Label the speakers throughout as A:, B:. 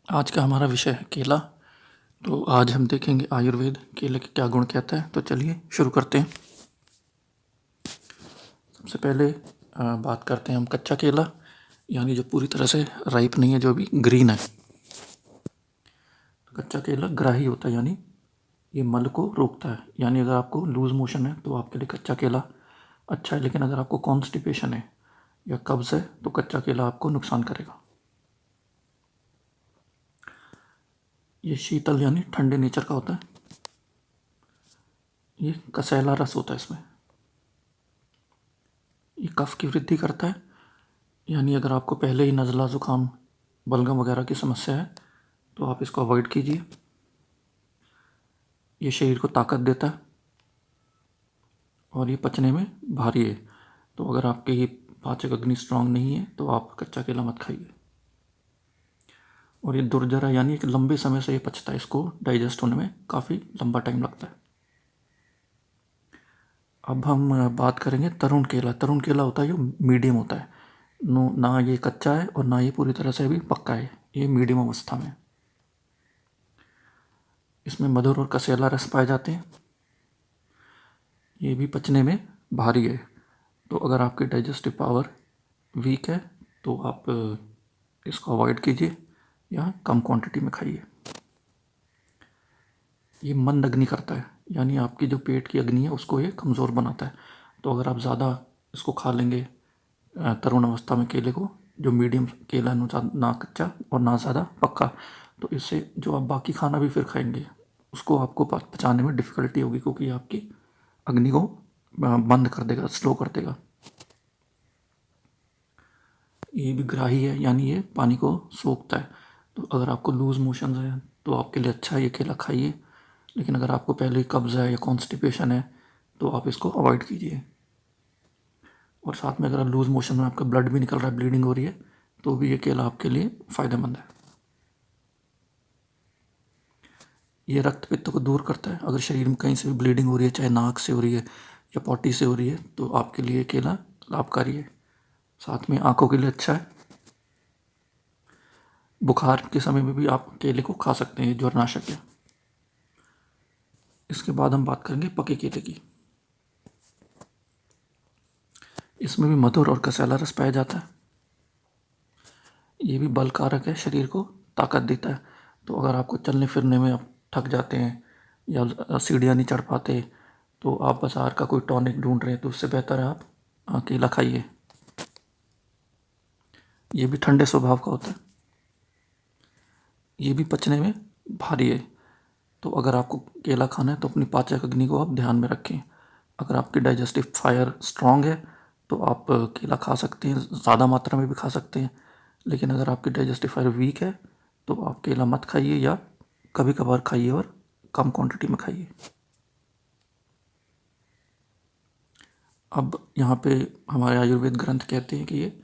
A: आज का हमारा विषय है केला। तो आज हम देखेंगे आयुर्वेद केले के क्या गुण कहता है। तो चलिए शुरू करते हैं। सबसे पहले बात करते हैं हम कच्चा केला, यानी जो पूरी तरह से राइप नहीं है, जो भी ग्रीन है। तो कच्चा केला ग्राही होता है, यानी ये मल को रोकता है। यानी अगर आपको लूज मोशन है तो आपके लिए कच्चा केला अच्छा है, लेकिन अगर आपको कॉन्स्टिपेशन है या कब्ज़ है तो कच्चा केला आपको नुकसान करेगा। ये शीतल यानी ठंडे नेचर का होता है। ये कसैला रस होता है इसमें। ये कफ की वृद्धि करता है, यानी अगर आपको पहले ही नज़ला ज़ुकाम बलगम वगैरह की समस्या है तो आप इसको अवॉइड कीजिए। ये शरीर को ताकत देता है और ये पचने में भारी है। तो अगर आपकी पाचक अग्नि स्ट्रांग नहीं है तो आप कच्चा केला मत खाइए। और ये दुर्जरा यानी एक लंबे समय से ये पचता है, इसको डाइजेस्ट होने में काफ़ी लंबा टाइम लगता है। अब हम बात करेंगे तरुण केला। तरुण केला होता है जो मीडियम होता है, ना ये कच्चा है और ना ये पूरी तरह से अभी पक्का है, ये मीडियम अवस्था में। इसमें मधुर और कसेला रस पाए जाते हैं। ये भी पचने में भारी है। तो अगर आपकी डाइजेस्टिव पावर वीक है तो आप इसको अवॉइड कीजिए या कम क्वांटिटी में खाइए। ये मंद अग्नि करता है, यानी आपकी जो पेट की अग्नि है उसको ये कमज़ोर बनाता है। तो अगर आप ज़्यादा इसको खा लेंगे तरुण अवस्था में केले को, जो मीडियम केला ना कच्चा और ना ज़्यादा पक्का, तो इससे जो आप बाकी खाना भी फिर खाएंगे उसको आपको पचाने में डिफ़िकल्टी होगी, क्योंकि ये आपकी अग्नि को बंद कर देगा, स्लो कर देगा। ये भी ग्राही है, यानी ये पानी को सोखता है। तो अगर आपको लूज़ मोशन है तो आपके लिए अच्छा है, ये केला खाइए। लेकिन अगर आपको पहले ही कब्ज़ है या कॉन्स्टिपेशन है तो आप इसको अवॉइड कीजिए। और साथ में अगर लूज़ मोशन में आपका ब्लड भी निकल रहा है, ब्लीडिंग हो रही है, तो भी ये केला आपके लिए फ़ायदेमंद है। ये रक्त पित्त को दूर करता है। अगर शरीर में कहीं से भी ब्लीडिंग हो रही है, चाहे नाक से हो रही है या पॉटी से हो रही है, तो आपके लिए केला लाभकारी है। साथ में आँखों के लिए अच्छा है। बुखार के समय में भी आप केले को खा सकते हैं, ज्वरनाशक है। इसके बाद हम बात करेंगे पके केले की। इसमें भी मधुर और कसैला रस पाया जाता है। ये भी बल कारक है, शरीर को ताकत देता है। तो अगर आपको चलने फिरने में आप थक जाते हैं या सीढ़ियाँ नहीं चढ़ पाते, तो आप बाज़ार का कोई टॉनिक ढूंढ रहे हैं, तो उससे बेहतर है आप केला खाइए। ये भी ठंडे स्वभाव का होता है। ये भी पचने में भारी है। तो अगर आपको केला खाना है तो अपनी पाचक अग्नि को आप ध्यान में रखें। अगर आपकी डाइजेस्टिव फायर स्ट्रांग है तो आप केला खा सकते हैं, ज़्यादा मात्रा में भी खा सकते हैं। लेकिन अगर आपकी डाइजेस्टिव फायर वीक है तो आप केला मत खाइए या कभी कभार खाइए और कम क्वांटिटी में खाइए। अब यहाँ पे हमारे आयुर्वेद ग्रंथ कहते हैं कि ये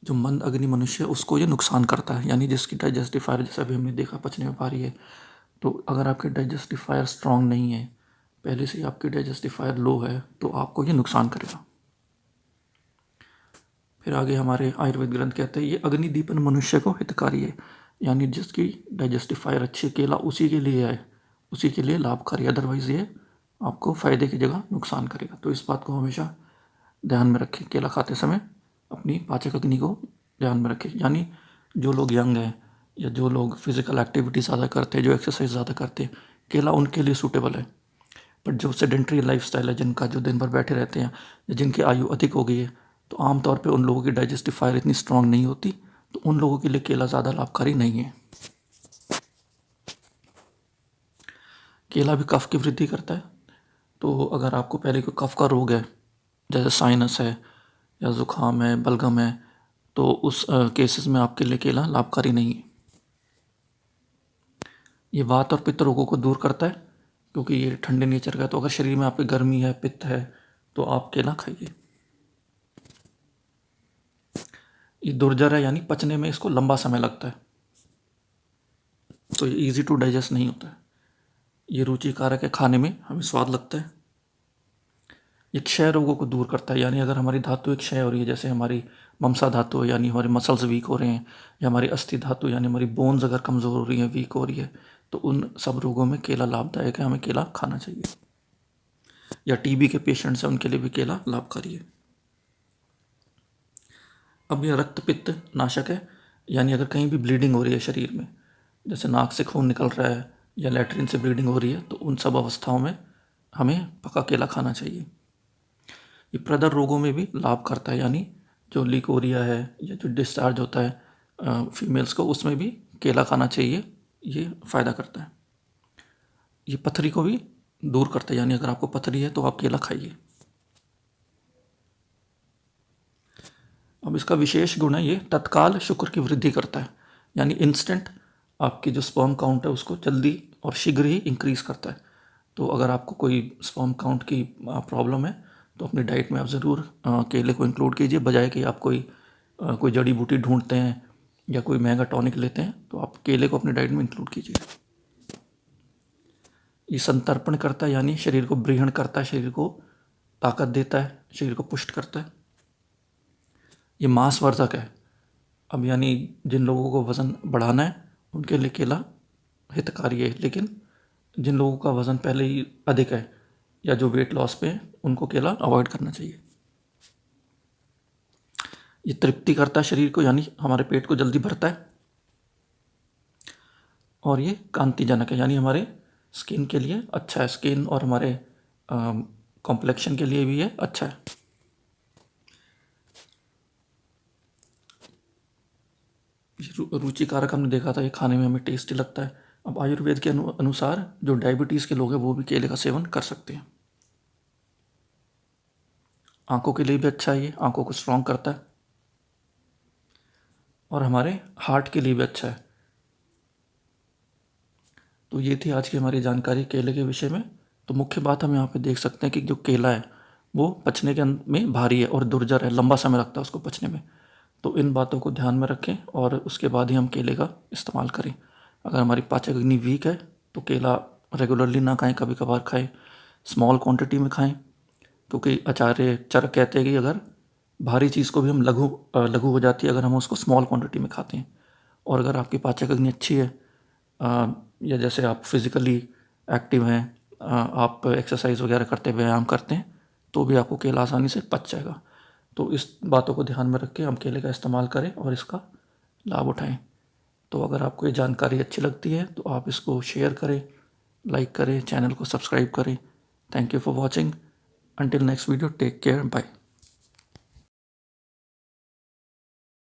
A: जो मंद अग्नि मनुष्य है उसको ये नुकसान करता है, यानी जिसकी डाइजेस्टिव फायर, जैसा भी हमने देखा, पचने में भारी है। तो अगर आपकी डाइजेस्टिव फायर स्ट्रांग नहीं है, पहले से ही आपकी डाइजेस्टिव फायर लो है, तो आपको ये नुकसान करेगा। फिर आगे हमारे आयुर्वेद ग्रंथ कहते हैं ये अग्निदीपन मनुष्य को हितकारी है, यानी जिसकी डाइजेस्टिव फायर अच्छी है, केला उसी के लिए है, उसी के लिए लाभकारी। अदरवाइज़ ये आपको फ़ायदे की जगह नुकसान करेगा। तो इस बात को हमेशा ध्यान में रखें, केला खाते समय अपनी पाचक अग्नि को ध्यान में रखें। यानी जो लोग यंग हैं या जो लोग फिज़िकल एक्टिविटी ज़्यादा करते हैं, जो एक्सरसाइज ज़्यादा करते हैं, केला उनके लिए सूटेबल है। बट जो सेडेंट्री लाइफस्टाइल है, जिनका जो दिन भर बैठे रहते हैं या जिनकी आयु अधिक हो गई है, तो आमतौर पे उन लोगों की डाइजेस्टिव फायर इतनी स्ट्रांग नहीं होती, तो उन लोगों के लिए केला ज़्यादा लाभकारी नहीं है। केला भी कफ की वृद्धि करता है। तो अगर आपको पहले कोई कफ का रोग है, जैसे साइनस है या ज़ुकाम है, बलगम है, तो उस केसेस में आपके लिए केला लाभकारी नहीं है। ये वात और पित्त रोगों को दूर करता है, क्योंकि ये ठंडे नेचर का है। तो अगर शरीर में आपके गर्मी है, पित्त है, तो आप केला खाइए। ये दुर्जर है, यानी पचने में इसको लंबा समय लगता है, तो ये इजी टू डाइजेस्ट नहीं होता है। ये रुचिकारक है, खाने में हमें स्वाद लगता है। ये क्षय रोगों को दूर करता है, यानी अगर हमारी धातु क्षय हो रही है, जैसे हमारी ममसा धातु यानी हमारे मसल्स वीक हो रहे हैं, या हमारी अस्थि धातु यानी हमारी बोन्स अगर कमज़ोर हो रही हैं, वीक हो रही है, तो उन सब रोगों में केला लाभदायक है, हमें केला खाना चाहिए। या टीबी के पेशेंट्स हैं उनके लिए भी केला लाभकारी है। अब यह रक्त पित्त नाशक है, यानी अगर कहीं भी ब्लीडिंग हो रही है शरीर में, जैसे नाक से खून निकल रहा है या लैट्रिन से ब्लीडिंग हो रही है, तो उन सब अवस्थाओं में हमें पका केला खाना चाहिए। ये प्रदर रोगों में भी लाभ करता है, यानी जो लिकोरिया है या जो डिस्चार्ज होता है फीमेल्स को, उसमें भी केला खाना चाहिए, ये फ़ायदा करता है। ये पथरी को भी दूर करता है, यानी अगर आपको पथरी है तो आप केला खाइए। अब इसका विशेष गुण है, ये तत्काल शुक्र की वृद्धि करता है, यानी इंस्टेंट आपकी जो स्पर्म काउंट है उसको जल्दी और शीघ्र ही इंक्रीज़ करता है। तो अगर आपको कोई स्पर्म काउंट की प्रॉब्लम है तो अपनी डाइट में आप ज़रूर केले को इंक्लूड कीजिए, बजाय कि आप कोई जड़ी बूटी ढूंढते हैं या कोई महंगा टॉनिक लेते हैं, तो आप केले को अपनी डाइट में इंक्लूड कीजिए। ये संतर्पण करता है, यानी शरीर को ब्रीहण करता है, शरीर को ताकत देता है, शरीर को पुष्ट करता है। ये मांसवर्धक है। अब यानी जिन लोगों को वज़न बढ़ाना है उनके लिए केला हितकारी है, लेकिन जिन लोगों का वज़न पहले ही अधिक है या जो वेट लॉस पे है उनको केला अवॉइड करना चाहिए। ये तृप्ति करता है शरीर को, यानी हमारे पेट को जल्दी भरता है। और ये कांतिजनक है, यानी हमारे स्किन के लिए अच्छा है, स्किन और हमारे कॉम्प्लेक्शन के लिए भी ये अच्छा है। रुचिकारक हमने देखा था, ये खाने में हमें टेस्टी लगता है। अब आयुर्वेद के अनुसार जो डायबिटीज़ के लोग हैं वो भी केले का सेवन कर सकते हैं। आंखों के लिए भी अच्छा है, ये आंखों को स्ट्रॉन्ग करता है और हमारे हार्ट के लिए भी अच्छा है। तो ये थी आज की हमारी जानकारी केले के विषय में। तो मुख्य बात हम यहाँ पे देख सकते हैं कि जो केला है वो पचने के में भारी है और दुर्जर है, लंबा समय लगता है उसको पचने में। तो इन बातों को ध्यान में रखें और उसके बाद ही हम केले का इस्तेमाल करें। अगर हमारी पाचक अग्नि वीक है तो केला रेगुलरली ना खाएं, कभी कभार खाएं, स्मॉल क्वांटिटी में खाएं, क्योंकि आचार्य चरक कहते हैं कि अगर भारी चीज़ को भी हम लघु हो जाती है अगर हम उसको स्मॉल क्वांटिटी में खाते हैं। और अगर आपकी पाचक अग्नि अच्छी है या जैसे आप फिज़िकली एक्टिव हैं, आप एक्सरसाइज वगैरह करते हैं, व्यायाम करते हैं, तो भी आपको केला आसानी से पच जाएगा। तो इस बातों को ध्यान में रख के हम केले का इस्तेमाल करें और इसका लाभ उठाएं। तो अगर आपको ये जानकारी अच्छी लगती है तो आप इसको शेयर करें, लाइक करें, चैनल को सब्सक्राइब करें। Thank you for watching. Until next video, take care, bye.